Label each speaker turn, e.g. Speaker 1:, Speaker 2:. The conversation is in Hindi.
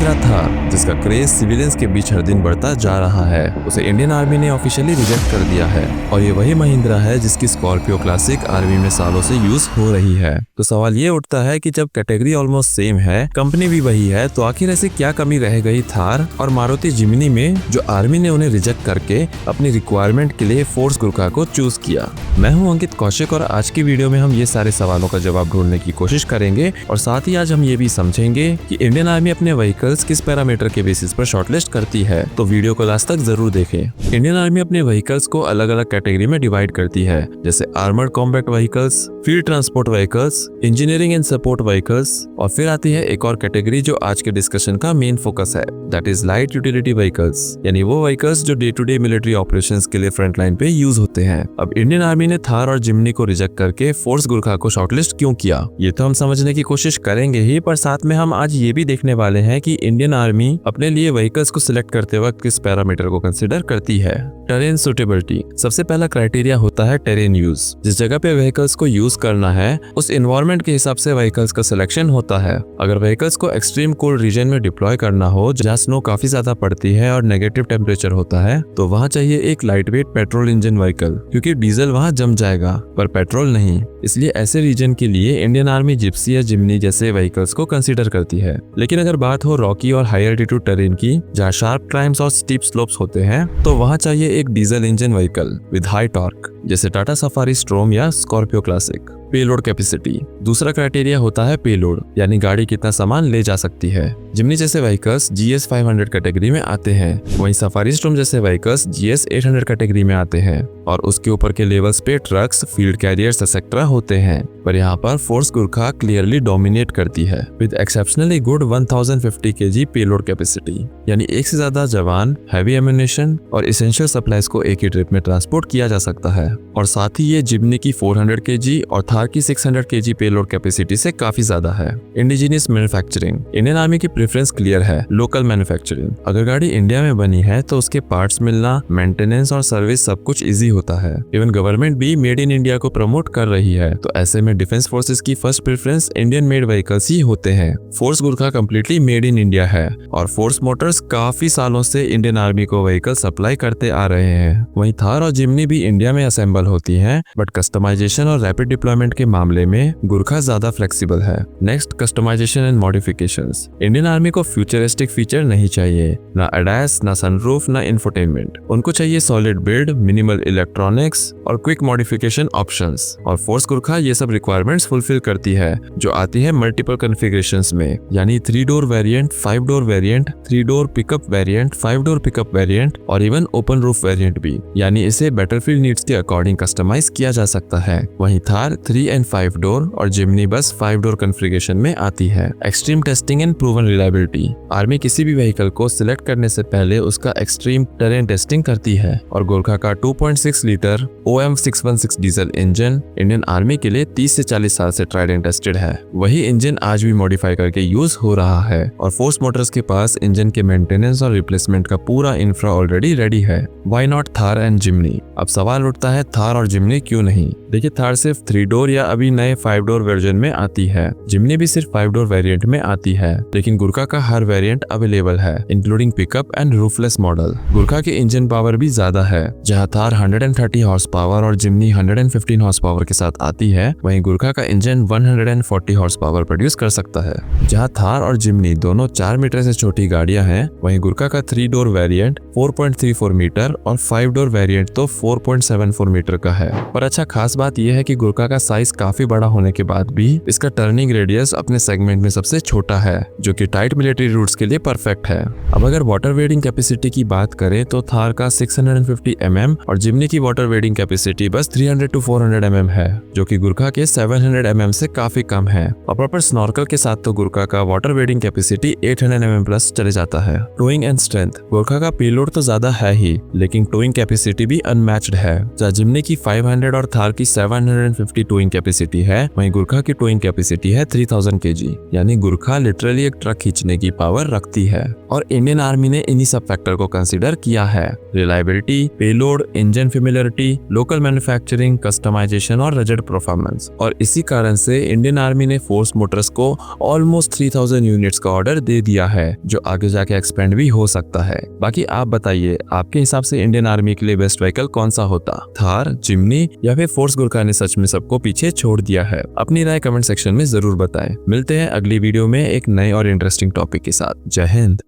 Speaker 1: महिंद्रा थार, जिसका क्रेज सिविलियंस के बीच हर दिन बढ़ता जा रहा है, उसे इंडियन आर्मी ने ऑफिशियली रिजेक्ट कर दिया है। और ये वही महिंद्रा है जिसकी स्कॉर्पियो क्लासिक आर्मी में सालों से यूज हो रही है। तो सवाल ये उठता है कि जब कैटेगरी ऑलमोस्ट सेम है, कंपनी भी वही है, तो आखिर ऐसे क्या कमी रह गई थार और मारुति जिम्नी में जो आर्मी ने उन्हें रिजेक्ट करके अपनी रिक्वायरमेंट के लिए फोर्स गुरखा को चूज किया। मैं हूं अंकित कौशिक और आज की वीडियो में हम ये सारे सवालों का जवाब ढूंढने की कोशिश करेंगे और साथ ही आज हम ये भी समझेंगे कि इंडियन आर्मी अपने व्हीकल्स किस पैरामीटर के बेसिस पर शॉर्टलिस्ट करती है। तो वीडियो को लास्ट तक जरूर देखें। इंडियन आर्मी अपने व्हीकल्स को अलग अलग कैटेगरी में डिवाइड करती है, जैसे armoured combat vehicles, field transport vehicles, engineering and support vehicles और फिर आती है एक और कैटेगरी जो आज के डिस्कशन का मेन फोकस है, that is light utility vehicles, यानी वो व्हीकल्स जो day to day military operations के लिए फ्रंट लाइन पे यूज होते हैं। अब इंडियन आर्मी ने थार और जिम्नी को रिजेक्ट करके फोर्स गुरखा को शॉर्टलिस्ट क्यों किया, ये तो हम समझने की कोशिश करेंगे ही, पर साथ में हम आज ये भी देखने वाले हैं कि इंडियन आर्मी अपने लिए व्हीकल्स को सिलेक्ट करते वक्त किस पैरामीटर को कंसिडर करती है। टेरेन सुटेबिलिटी सबसे पहला क्राइटेरिया होता है टेरेन यूज। जिस जगह पे व्हीकल्स को यूज करना है उस एनवायरनमेंट के हिसाब से व्हीकल्स का सिलेक्शन होता है। अगर व्हीकल्स को एक्सट्रीम कोल्ड रीजन में डिप्लॉय करना हो, जहाँ स्नो काफी ज्यादा पड़ती है और नेगेटिव टेम्परेचर होता है, तो वहाँ चाहिए एक light weight petrol engine vehicle, क्योंकि डीजल वहाँ जम जाएगा पर पेट्रोल नहीं। इसलिए ऐसे रीजन के लिए इंडियन आर्मी जिप्सी या जिम्नी जैसे व्हीकल्स को कंसीडर करती है। लेकिन अगर बात हो रॉकी और हाई एल्टीट्यूड टेरेन की, जहाँ शार्प क्लाइम्स और स्टीप स्लोप्स होते हैं, तो वहाँ चाहिए एक diesel engine vehicle with high torque, जैसे टाटा सफारी स्ट्रोम या स्कॉर्पियो क्लासिक। पेलोड कैपेसिटी दूसरा क्राइटेरिया होता है पेलोड, यानी गाड़ी कितना सामान ले जा सकती है। जिम्नी जैसे व्हीकल्स GS 500 कैटेगरी में आते हैं, वहीं सफारी स्ट्रोम जैसे व्हीकल्स GS 800 कैटेगरी में आते हैं और उसके ऊपर के लेवल्स पे ट्रक्स, फील्ड कैरियर्स एक्सेट्रा होते हैं। पर यहाँ पर फोर्स गुरखा क्लियरली डोमिनेट करती है with exceptionally good 1050 kg payload capacity, यानी एक से ज्यादा जवान, हैवी एम्यूनेशन और एसेंशियल सप्लाईज को एक ही ट्रिप में ट्रांसपोर्ट किया जा सकता है। और साथ ही ये जिम्नी की 400 kg और थार की 600 kg पेलोड कैपेसिटी से काफी ज्यादा है। इंडिजिनियस मैन्युफैक्चरिंग इंडियन आर्मी की प्रेफरेंस क्लियर है, लोकल मैन्युफैक्चरिंग। अगर गाड़ी इंडिया में बनी है तो उसके पार्ट्स मिलना, मेंटेनेंस और सर्विस सब कुछ इजी होता है। इवन गवर्नमेंट भी मेड इन इंडिया को प्रमोट कर रही है, तो ऐसे में डिफेंस फोर्सेस की first preference Indian made vehicles ही होते हैं। Force Gurkha completely made in India है और फोर्स मोटर्स काफी सालों से इंडियन आर्मी को व्हीकल सप्लाई करते आ रहे हैं। वहीं थार और जिम्नी भी इंडिया में असेंबल होती है, बट कस्टमाइजेशन और रैपिड डिप्लॉयमेंट के मामले में गुरखा ज्यादा फ्लेक्सिबल है। Next, customisation and modifications. Indian army को फ्यूचरिस्टिक फीचर नहीं चाहिए, ना ADAS, ना सनरूफ, ना इंफोटेनमेंट। उनको चाहिए सॉलिड बिल्ड, मिनिमल इलेक्ट्रॉनिक्स और क्विक मॉडिफिकेशन ऑप्शंस। और फोर्स गुरखा ये सब रिक्वायरमेंट्स फुलफिल करती है, जो आती है मल्टीपल कॉन्फ़िगरेशंस में, यानी 3 door variant, 5 door variant, 3 door pickup variant, 5 door pickup variant और इवन ओपन रूफ वेरिएंट भी, यानी इसे बैटलफील्ड नीड्स के अकॉर्डिंग कस्टमाइज किया जा सकता है। वहीं थार 3 एंड 5 डोर और जिम्नी बस 5 डोर कॉन्फ़िगरेशन में आती है। Extreme testing and proven reliability. Army किसी भी व्हीकल को सिलेक्ट करने से पहले उसका एक्सट्रीम टेरेन टेस्टिंग करती है और गुरखा का 2.6 litre OM 616 diesel engine Indian army के लिए 30 से 40 साल से ट्राइड एंड टेस्टेड है। वही इंजन आज भी मॉडिफाई करके यूज हो रहा है और फोर्स मोटर्स के पास इंजन के मेंटेनेंस और रिप्लेसमेंट का पूरा इंफ्रा ऑलरेडी रेडी है। Why not Thar and Jimny? अब सवाल उठता है थार और जिम्नी क्यों नहीं? देखिए, थार सिर्फ 3 डोर या अभी नए 5 डोर वर्जन में आती है, जिम्नी भी सिर्फ 5 डोर वेरिएंट में आती है, लेकिन गुरखा का हर वेरिएंट अवेलेबल है, including pickup and roofless model. Gurkha के इंजन पावर भी ज्यादा है, जहां थार 130 हॉर्स पावर और जिम्नी 115 हॉर्स पावर के साथ आती है, वहीं गुरखा का इंजन 140 हॉर्स पावर प्रोड्यूस कर सकता है। जहां थार और जिम्नी दोनों 4 मीटर से छोटी गाड़ियां हैं, वहीं गुरखा का 3 डोर वेरिएंट 4.34 मीटर और 5 डोर वेरिएंट तो 4.74 मीटर का है। पर अच्छा, खास बात यह है कि गुरखा का साइज काफी बड़ा होने के बाद भी इसका टर्निंग रेडियस अपने सेगमेंट में सबसे छोटा है, जो कि टाइट मिलिट्री रूट्स के लिए परफेक्ट है। अब अगर वाटर वेडिंग कैपेसिटी की बात करें तो थार का 650 mm और जिम्नी की वाटर वेडिंग कैपेसिटी बस 300 to 400 mm है, जो कि गुरखा के 700 mm से काफी कम है। और प्रॉपर स्नॉर्कल के साथ तो गुरखा का water wedding capacity 800 mm plus चले जाता है। Towing and strength. गुरखा का पेलोड तो ज्यादा है ही, लेकिन टोइंग कैपेसिटी भी अनमैच्ड है, जहाँ जिम्नी की 500 और थार की 750 टोइंग टोइंग कैपेसिटी है, वहीं गुरखा की टोइंग कैपेसिटी है 3000 kg। यानी गुरखा लिटरली एक ट्रक खींचने की पावर रखती है। और इंडियन आर्मी ने इन्हीं सब फैक्टर को कंसीडर किया है, reliability, payload, engine familiarity, local manufacturing, customisation और रजड परफॉर्मेंस। और इसी कारण से इंडियन आर्मी ने फोर्स मोटर्स को ऑलमोस्ट 3000 यूनिट्स का ऑर्डर दे दिया है, जो आगे जाके एक्सपेंड भी हो सकता है। बाकी आप बताइए, आपके हिसाब से इंडियन आर्मी के लिए बेस्ट व्हीकल कौन सा होता, थार, जिम्नी या फिर फोर्स गुरखा ने सच में सबको पीछे छोड़ दिया है? अपनी राय कमेंट सेक्शन में जरूर बताएं। मिलते हैं अगली वीडियो में एक नए और इंटरेस्टिंग टॉपिक के साथ। जय हिंद।